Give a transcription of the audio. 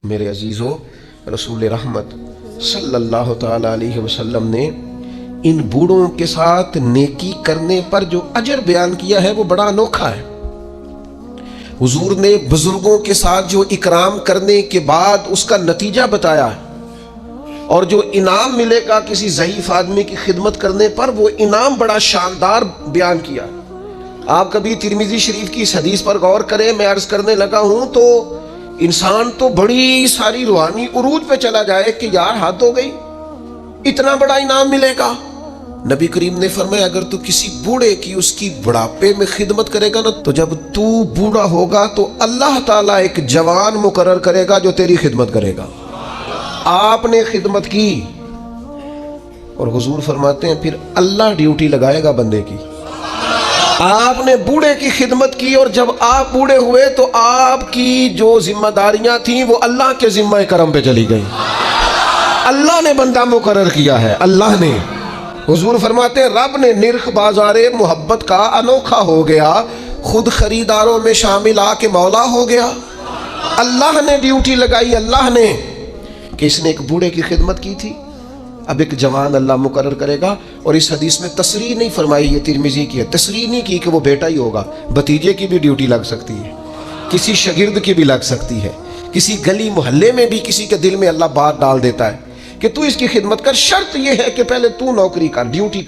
میرے عزیزو، رسول رحمت صلی اللہ تعالیٰ علیہ وسلم نے ان بوڑھوں کے ساتھ نیکی کرنے پر جو اجر بیان کیا ہے وہ بڑا انوکھا ہے۔ حضور نے بزرگوں کے ساتھ جو اکرام کرنے کے بعد اس کا نتیجہ بتایا ہے، اور جو انعام ملے گا کسی ضعیف آدمی کی خدمت کرنے پر، وہ انعام بڑا شاندار بیان کیا۔ آپ کبھی ترمذی شریف کی اس حدیث پر غور کریں، میں عرض کرنے لگا ہوں تو انسان تو بڑی ساری روحانی عروج پہ چلا جائے کہ یار حد ہو گئی، اتنا بڑا انعام ملے گا۔ نبی کریم نے فرمایا اگر تو کسی بوڑھے کی اس کی بڑھاپے میں خدمت کرے گا نا، تو جب تو بوڑھا ہوگا تو اللہ تعالیٰ ایک جوان مقرر کرے گا جو تیری خدمت کرے گا۔ آپ نے خدمت کی، اور حضور فرماتے ہیں پھر اللہ ڈیوٹی لگائے گا بندے کی۔ آپ نے بوڑھے کی خدمت کی، اور جب آپ بوڑھے ہوئے تو آپ کی جو ذمہ داریاں تھیں وہ اللہ کے ذمہ کرم پہ چلی گئی۔ اللہ نے بندہ مقرر کیا ہے، اللہ نے۔ حضور فرماتے ہیں رب نے نرخ بازار محبت کا انوکھا ہو گیا، خود خریداروں میں شامل آ کے مولا ہو گیا۔ اللہ نے ڈیوٹی لگائی، اللہ نے، کہ اس نے ایک بوڑھے کی خدمت کی تھی، اب ایک جوان اللہ مقرر کرے گا۔ اور اس حدیث میں تصریح نہیں فرمائی، یہ ترمذی کی ہے، تصریح نہیں کی کہ وہ بیٹا ہی ہوگا، بھتیجے کی بھی ڈیوٹی لگ سکتی ہے، کسی شاگرد کی بھی لگ سکتی ہے، کسی گلی محلے میں بھی کسی کے دل میں اللہ بات ڈال دیتا ہے کہ تو اس کی خدمت کر، شرط یہ ہے کہ پہلے تو نوکری کر، ڈیوٹی کر۔